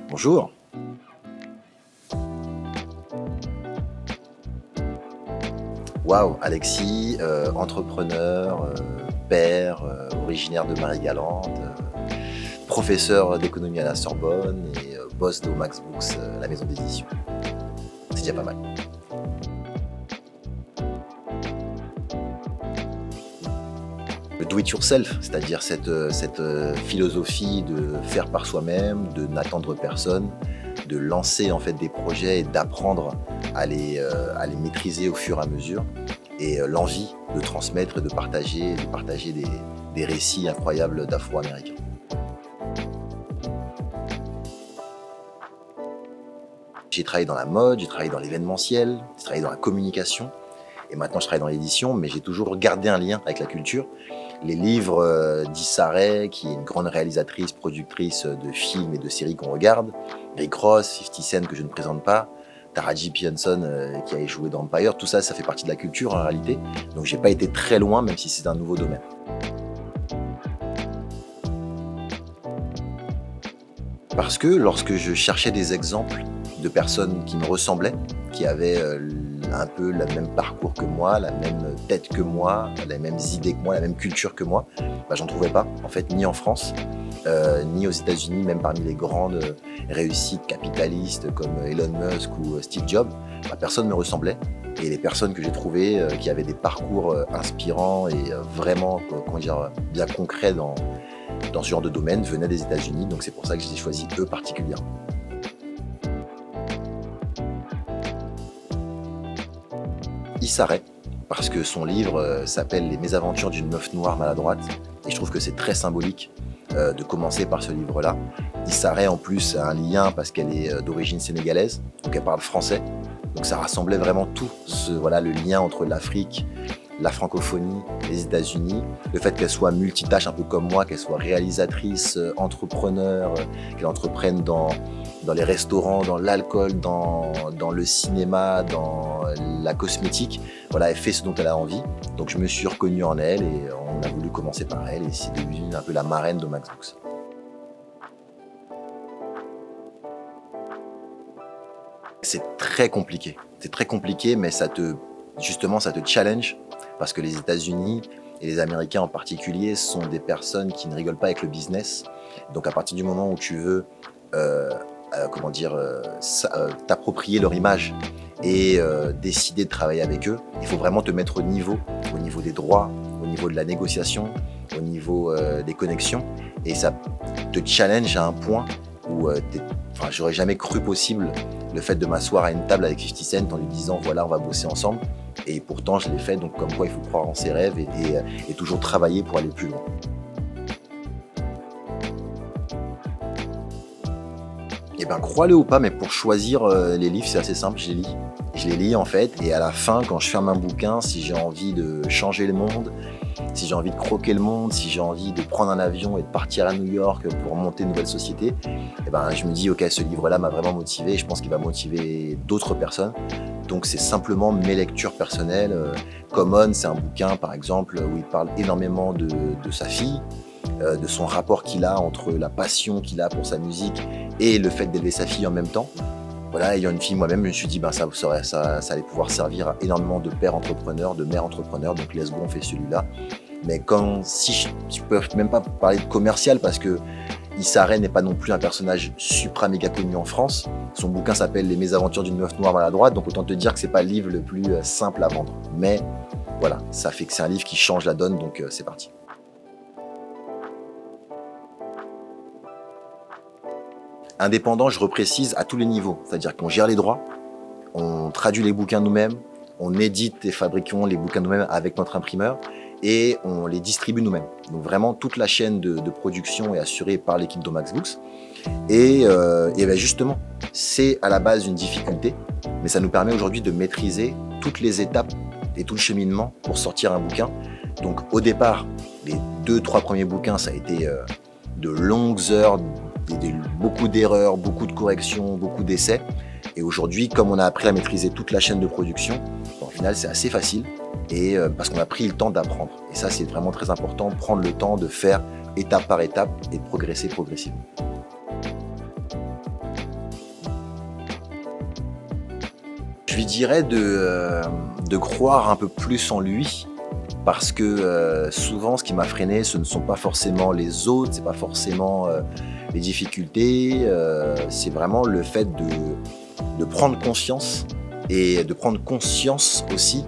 Bonjour. Waouh, Alexis, entrepreneur, père, originaire de Marie-Galante, professeur d'économie à la Sorbonne et boss d'Omax Books, la maison d'édition. C'est déjà pas mal. Le do it yourself, c'est-à-dire cette philosophie de faire par soi-même, de n'attendre personne, de lancer en fait des projets et d'apprendre à les maîtriser au fur et à mesure, et l'envie de transmettre et de partager des récits incroyables d'Afro-Américains. J'ai travaillé dans la mode, j'ai travaillé dans l'événementiel, j'ai travaillé dans la communication, et maintenant je travaille dans l'édition, mais j'ai toujours gardé un lien avec la culture. Les livres d'Issa Rae, qui est une grande réalisatrice, productrice de films et de séries qu'on regarde, Rick Ross, 50 Cent que je ne présente pas, Taraji P. Henson qui a joué dans Empire, tout ça, ça fait partie de la culture en réalité. Donc j'ai pas été très loin, même si c'est un nouveau domaine. Parce que lorsque je cherchais des exemples de personnes qui me ressemblaient, qui avaient un peu le même parcours que moi, la même tête que moi, les mêmes idées que moi, la même culture que moi, bah, j'en trouvais pas, en fait, ni en France, ni aux États-Unis, même parmi les grandes réussites capitalistes comme Elon Musk ou Steve Jobs, bah, personne ne me ressemblait. Et les personnes que j'ai trouvées qui avaient des parcours inspirants et vraiment comment dire, bien concrets dans ce genre de domaine venaient des États-Unis, donc c'est pour ça que j'ai choisi eux particulièrement. Issa Rae, parce que son livre s'appelle Les mésaventures d'une meuf noire maladroite, et je trouve que c'est très symbolique de commencer par ce livre-là. Issa Rae en plus a un lien parce qu'elle est d'origine sénégalaise, donc elle parle français, donc ça rassemblait vraiment tout, voilà, le lien entre l'Afrique, la francophonie, les États-Unis, le fait qu'elle soit multitâche un peu comme moi, qu'elle soit réalisatrice, entrepreneur, qu'elle entreprenne dans les restaurants, dans l'alcool, dans le cinéma, dans la cosmétique. Voilà, elle fait ce dont elle a envie. Donc je me suis reconnu en elle et on a voulu commencer par elle et c'est devenu un peu la marraine de Max Books. C'est très compliqué. C'est très compliqué, mais justement, ça te challenge parce que les États-Unis et les Américains en particulier sont des personnes qui ne rigolent pas avec le business. Donc à partir du moment où tu veux comment dire, t'approprier leur image et décider de travailler avec eux, il faut vraiment te mettre au niveau des droits, au niveau de la négociation, au niveau des connexions. Et ça te challenge à un point où j'aurais jamais cru possible le fait de m'asseoir à une table avec 50 Cent en lui disant voilà, on va bosser ensemble. Et pourtant, je l'ai fait, donc comme quoi il faut croire en ses rêves et toujours travailler pour aller plus loin. Eh ben, crois-le ou pas, mais pour choisir les livres, c'est assez simple, je les lis. Je les lis en fait, et à la fin, quand je ferme un bouquin, si j'ai envie de changer le monde, si j'ai envie de croquer le monde, si j'ai envie de prendre un avion et de partir à New York pour monter une nouvelle société, eh ben, je me dis, ok, ce livre-là m'a vraiment motivé et je pense qu'il va motiver d'autres personnes. Donc c'est simplement mes lectures personnelles. Common, c'est un bouquin, par exemple, où il parle énormément de sa fille, de son rapport qu'il a entre la passion qu'il a pour sa musique et le fait d'élever sa fille en même temps. Voilà, ayant une fille moi-même, je me suis dit ça allait pouvoir servir à énormément de pères entrepreneurs, de mères entrepreneurs, donc let's go, on fait celui-là. Mais si je peux même pas parler de commercial parce que Issa Rae n'est pas non plus un personnage supra méga connu en France. Son bouquin s'appelle Les mésaventures d'une meuf noire maladroite, donc autant te dire que c'est pas le livre le plus simple à vendre. Mais voilà, ça fait que c'est un livre qui change la donne, donc c'est parti. Indépendant, je reprécise, à tous les niveaux. C'est-à-dire qu'on gère les droits, on traduit les bouquins nous-mêmes, on édite et fabriquons les bouquins nous-mêmes avec notre imprimeur et on les distribue nous-mêmes. Donc vraiment, toute la chaîne de production est assurée par l'équipe d'Omax Books. Et ben justement, c'est à la base une difficulté, mais ça nous permet aujourd'hui de maîtriser toutes les étapes et tout le cheminement pour sortir un bouquin. Donc au départ, les 2-3 premiers bouquins, ça a été de longues heures, beaucoup d'erreurs, beaucoup de corrections, beaucoup d'essais. Et aujourd'hui, comme on a appris à maîtriser toute la chaîne de production, au final, c'est assez facile. et parce qu'on a pris le temps d'apprendre. Et ça, c'est vraiment très important, prendre le temps de faire étape par étape et de progresser progressivement. Je lui dirais de croire un peu plus en lui, parce que souvent, ce qui m'a freiné, ce ne sont pas forcément les autres, c'est pas forcément les difficultés, c'est vraiment le fait de prendre conscience et de prendre conscience aussi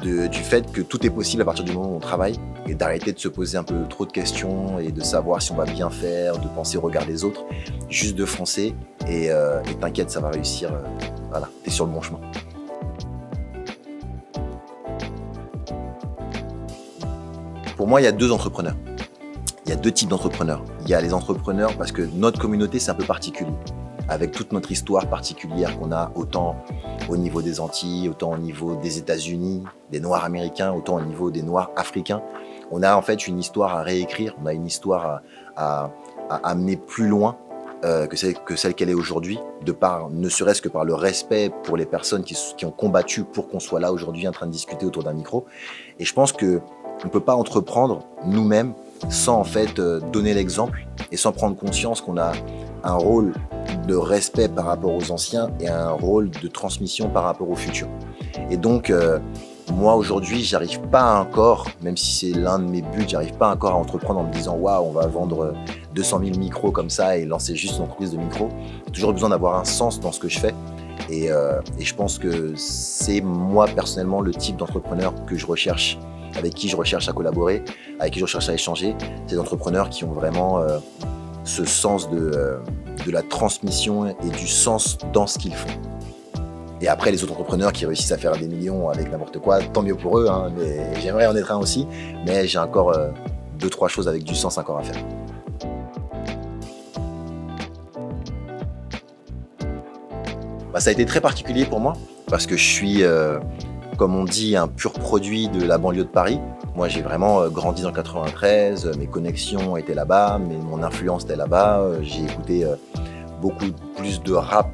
du fait que tout est possible à partir du moment où on travaille et d'arrêter de se poser un peu trop de questions et de savoir si on va bien faire, de penser au regard des autres, juste de foncer et t'inquiète, ça va réussir, voilà, t'es sur le bon chemin. Pour moi, il y a deux entrepreneurs. Il y a deux types d'entrepreneurs. Il y a les entrepreneurs parce que notre communauté, c'est un peu particulier, avec toute notre histoire particulière qu'on a, autant au niveau des Antilles, autant au niveau des États-Unis, des Noirs américains, autant au niveau des Noirs africains. On a en fait une histoire à réécrire, on a une histoire à amener plus loin que celle qu'elle est aujourd'hui, de par, ne serait-ce que par le respect pour les personnes qui ont combattu pour qu'on soit là aujourd'hui en train de discuter autour d'un micro. Et je pense qu'on ne peut pas entreprendre nous-mêmes sans en fait donner l'exemple et sans prendre conscience qu'on a un rôle de respect par rapport aux anciens et un rôle de transmission par rapport aux futurs. Et donc, moi aujourd'hui, j'arrive pas encore, même si c'est l'un de mes buts, j'arrive pas encore à entreprendre en me disant waouh, on va vendre 200 000 micros comme ça et lancer juste une entreprise de micros. J'ai toujours besoin d'avoir un sens dans ce que je fais. Et je pense que c'est moi personnellement le type d'entrepreneur que je recherche, avec qui je recherche à collaborer, avec qui je recherche à échanger. C'est des entrepreneurs qui ont vraiment ce sens de la transmission et du sens dans ce qu'ils font. Et après, les autres entrepreneurs qui réussissent à faire des millions avec n'importe quoi, tant mieux pour eux, hein, mais j'aimerais en être un aussi. Mais j'ai encore 2-3 choses avec du sens encore à faire. Bah, ça a été très particulier pour moi, parce que je suis, comme on dit, un pur produit de la banlieue de Paris. Moi, j'ai vraiment grandi dans le 93, mes connexions étaient là-bas, mon influence était là-bas. J'ai écouté beaucoup plus de rap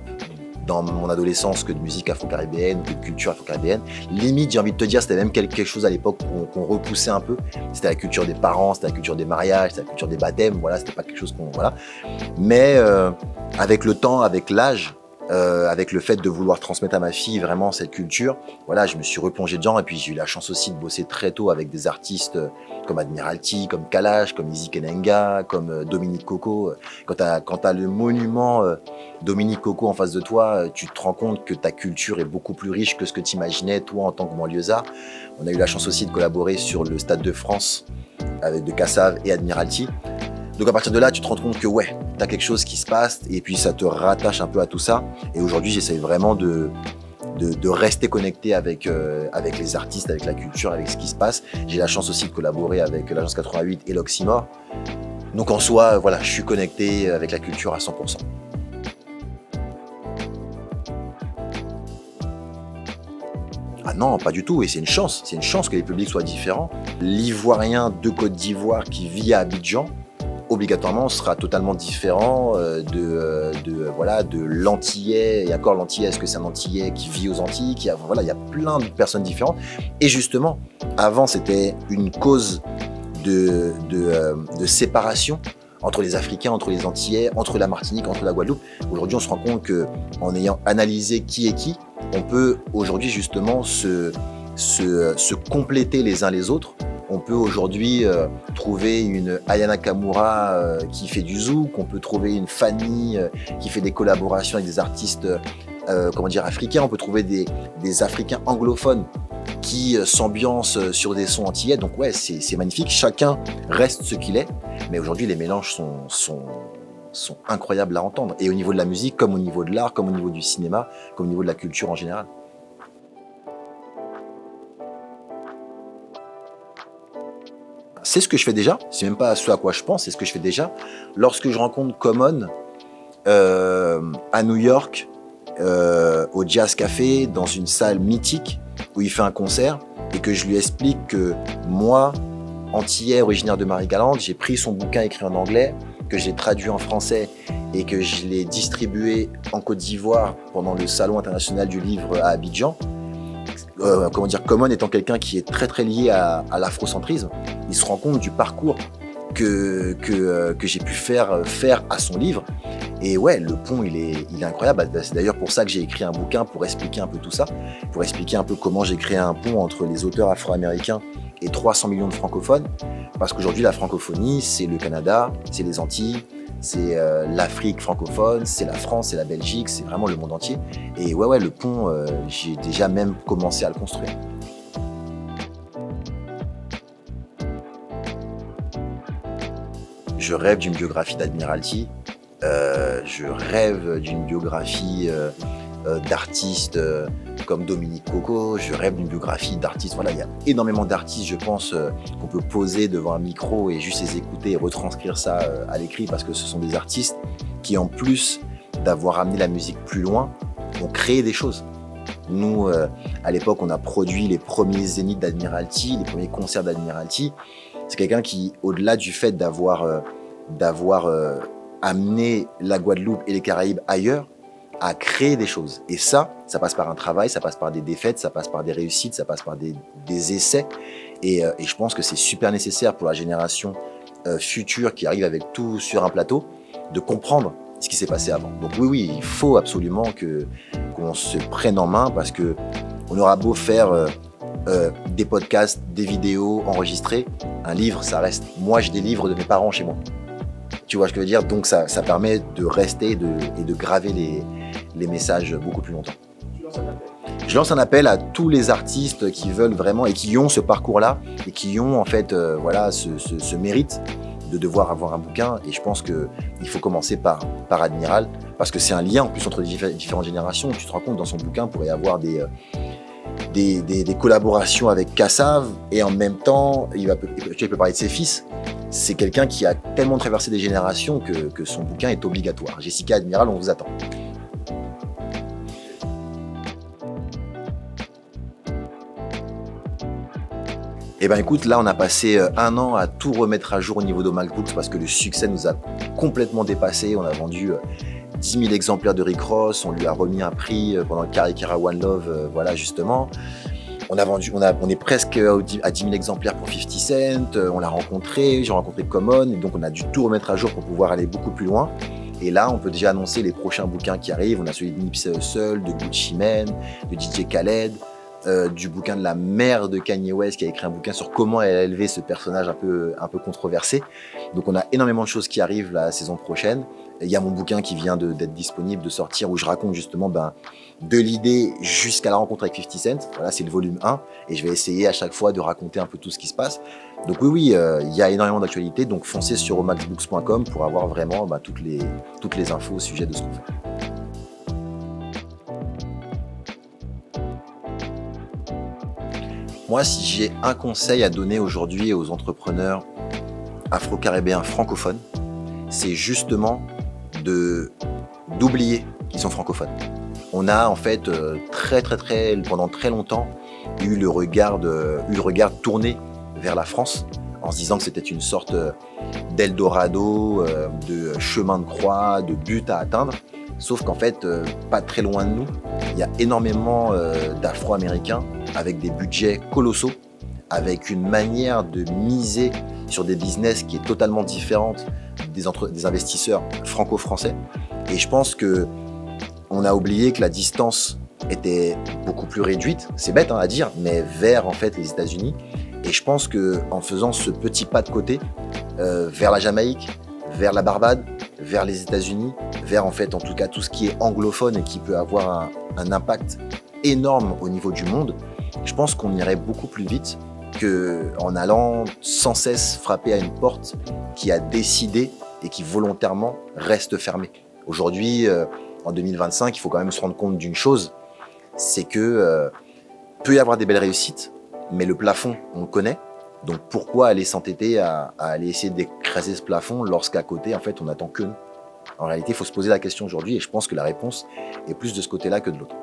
dans mon adolescence que de musique afro-caribéenne, que de culture afro-caribéenne. Limite, j'ai envie de te dire, c'était même quelque chose à l'époque qu'on repoussait un peu. C'était la culture des parents, c'était la culture des mariages, c'était la culture des baptêmes, voilà, c'était pas quelque chose qu'on... Voilà. Mais avec le temps, avec l'âge, avec le fait de vouloir transmettre à ma fille vraiment cette culture, voilà, je me suis replongé dedans et puis j'ai eu la chance aussi de bosser très tôt avec des artistes comme Admiralty, comme Kalash, comme Izzy Kenenga, comme Dominique Coco. Quand t'as le monument Dominique Coco en face de toi, tu te rends compte que ta culture est beaucoup plus riche que ce que tu imaginais toi en tant que banlieusard. On a eu la chance aussi de collaborer sur le Stade de France avec de Kassav et Admiralty. Donc à partir de là, tu te rends compte que ouais, tu as quelque chose qui se passe et puis ça te rattache un peu à tout ça. Et aujourd'hui, j'essaie vraiment de rester connecté avec les artistes, avec la culture, avec ce qui se passe. J'ai la chance aussi de collaborer avec l'Agence 88 et l'Oxymore. Donc en soi, voilà, je suis connecté avec la culture à 100%. Ah non, pas du tout, et c'est une chance. C'est une chance que les publics soient différents. L'Ivoirien de Côte d'Ivoire qui vit à Abidjan, obligatoirement sera totalement différent de l'Antillais. Et encore l'Antillais, est-ce que c'est un Antillais qui vit aux Antilles, voilà, il y a plein de personnes différentes. Et justement, avant, c'était une cause de séparation entre les Africains, entre les Antillais, entre la Martinique, entre la Guadeloupe. Aujourd'hui, on se rend compte qu'en ayant analysé qui est qui, on peut aujourd'hui justement se compléter les uns les autres. On peut aujourd'hui trouver une Ayana Kamura qui fait du zouk, on peut trouver une Fanny qui fait des collaborations avec des artistes africains, on peut trouver des Africains anglophones qui s'ambiancent sur des sons antillais. Donc ouais, c'est magnifique, chacun reste ce qu'il est, mais aujourd'hui les mélanges sont incroyables à entendre, et au niveau de la musique, comme au niveau de l'art, comme au niveau du cinéma, comme au niveau de la culture en général. C'est ce que je fais déjà, c'est même pas ce à quoi je pense, c'est ce que je fais déjà. Lorsque je rencontre Common à New York, au Jazz Café, dans une salle mythique où il fait un concert, et que je lui explique que moi, antillais, originaire de Marie-Galante, j'ai pris son bouquin écrit en anglais, que j'ai traduit en français et que je l'ai distribué en Côte d'Ivoire pendant le Salon international du livre à Abidjan. Common étant quelqu'un qui est très très lié à l'afrocentrisme, il se rend compte du parcours que j'ai pu faire à son livre. Et ouais, le pont, il est incroyable. C'est d'ailleurs pour ça que j'ai écrit un bouquin pour expliquer un peu tout ça, pour expliquer un peu comment j'ai créé un pont entre les auteurs afro-américains et 300 millions de francophones. Parce qu'aujourd'hui, la francophonie, c'est le Canada, c'est les Antilles, c'est l'Afrique francophone, c'est la France, c'est la Belgique, c'est vraiment le monde entier. Et ouais, le pont, j'ai déjà même commencé à le construire. Je rêve d'une biographie d'Admiralty. Je rêve d'une biographie d'artistes comme Dominique Coco. Je rêve d'une biographie d'artistes. Voilà, il y a énormément d'artistes, je pense, qu'on peut poser devant un micro et juste les écouter et retranscrire ça à l'écrit, parce que ce sont des artistes qui, en plus d'avoir amené la musique plus loin, ont créé des choses. Nous, à l'époque, on a produit les premiers zéniths d'Admiralty, les premiers concerts d'Admiralty. C'est quelqu'un qui, au-delà du fait d'avoir amené la Guadeloupe et les Caraïbes ailleurs, a créé des choses. Et ça passe par un travail, ça passe par des défaites, ça passe par des réussites, ça passe par des essais. Et je pense que c'est super nécessaire pour la génération future qui arrive avec tout sur un plateau, de comprendre ce qui s'est passé avant. Donc oui, il faut absolument qu'on se prenne en main, parce que on aura beau faire des podcasts, des vidéos enregistrées, un livre, ça reste. Moi, j'ai des livres de mes parents chez moi. Tu vois ce que je veux dire? Donc ça permet de rester et de graver les messages beaucoup plus longtemps. Je lance un appel à tous les artistes qui veulent vraiment et qui ont ce parcours-là et qui ont en fait ce mérite de devoir avoir un bouquin. Et je pense qu'il faut commencer par Admiral, parce que c'est un lien en plus entre différentes générations. Tu te rends compte, dans son bouquin, il pourrait y avoir des collaborations avec Kassav, et en même temps, il peut parler de ses fils. C'est quelqu'un qui a tellement traversé des générations que son bouquin est obligatoire. Jessica Admiral, on vous attend. Eh ben écoute, là on a passé 1 an à tout remettre à jour au niveau de Max Books, parce que le succès nous a complètement dépassé. On a vendu 10 000 exemplaires de Rick Ross, on lui a remis un prix pendant le Karikera One Love, voilà justement. On est presque à 10 000 exemplaires pour 50 Cent, on l'a rencontré, j'ai rencontré Common, et donc on a dû tout remettre à jour pour pouvoir aller beaucoup plus loin. Et là, on peut déjà annoncer les prochains bouquins qui arrivent. On a celui de Nipsey Hussle, de Gucci Mane, de DJ Khaled, du bouquin de la mère de Kanye West, qui a écrit un bouquin sur comment elle a élevé ce personnage un peu controversé. Donc on a énormément de choses qui arrivent la saison prochaine. Il y a mon bouquin qui vient d'être disponible, de sortir, où je raconte justement de l'idée jusqu'à la rencontre avec 50 Cent. Voilà, c'est le volume 1, et je vais essayer à chaque fois de raconter un peu tout ce qui se passe. Donc oui, il y a énormément d'actualités, donc foncez sur omaxbooks.com pour avoir vraiment toutes les infos au sujet de ce qu'on fait. Moi, si j'ai un conseil à donner aujourd'hui aux entrepreneurs afro-caribéens francophones, c'est justement d'oublier qu'ils sont francophones. On a en fait pendant très longtemps eu le regard tourné vers la France, en se disant que c'était une sorte d'Eldorado, de chemin de croix, de but à atteindre. Sauf qu'en fait, pas très loin de nous, il y a énormément d'Afro-Américains avec des budgets colossaux, avec une manière de miser sur des business qui est totalement différente des investisseurs franco-français. Et je pense qu'on a oublié que la distance était beaucoup plus réduite, c'est bête à dire, mais vers en fait les États-Unis. Et je pense qu'en faisant ce petit pas de côté vers la Jamaïque, vers la Barbade, vers les États-Unis, vers en fait en tout cas tout ce qui est anglophone et qui peut avoir un impact énorme au niveau du monde, je pense qu'on irait beaucoup plus vite qu'en allant sans cesse frapper à une porte qui a décidé et qui volontairement reste fermée. Aujourd'hui, en 2025, il faut quand même se rendre compte d'une chose, c'est que peut y avoir des belles réussites, mais le plafond, on le connaît. Donc pourquoi aller s'entêter à aller essayer d'écraser ce plafond lorsqu'à côté, en fait, on n'attend que nous? En réalité, il faut se poser la question aujourd'hui, et je pense que la réponse est plus de ce côté-là que de l'autre.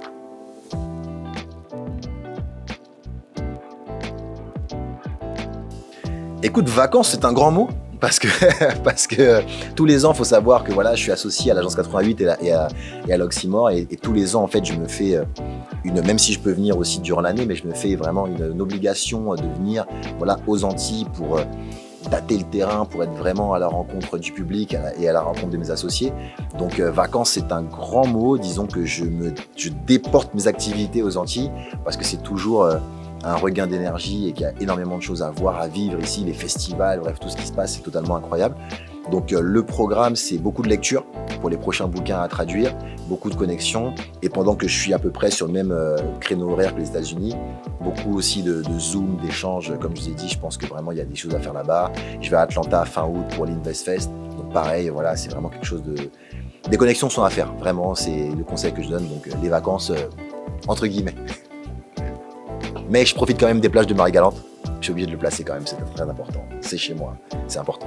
Écoute, vacances, c'est un grand mot. parce que, parce que tous les ans, il faut savoir que voilà, je suis associé à l'Agence 88 et à l'Oxymore, et tous les ans, en fait, je me fais même si je peux venir aussi durant l'année, mais je me fais vraiment une obligation de venir voilà, aux Antilles pour tâter le terrain, pour être vraiment à la rencontre du public et à la rencontre de mes associés. Donc vacances, c'est un grand mot. Disons que je déporte mes activités aux Antilles parce que c'est toujours un regain d'énergie et qu'il y a énormément de choses à voir, à vivre ici, les festivals, bref, tout ce qui se passe, c'est totalement incroyable. Donc le programme, c'est beaucoup de lectures pour les prochains bouquins à traduire, beaucoup de connexions, et pendant que je suis à peu près sur le même créneau horaire que les États-Unis, beaucoup aussi de Zoom, d'échanges. Comme je vous ai dit, je pense que vraiment il y a des choses à faire là-bas. Je vais à Atlanta fin août pour l'Investfest, donc pareil, voilà, c'est vraiment quelque chose de... Des connexions sont à faire, vraiment, c'est le conseil que je donne, donc les vacances, entre guillemets. Mais je profite quand même des plages de Marie-Galante, je suis obligé de le placer quand même, c'est très important, c'est chez moi, c'est important.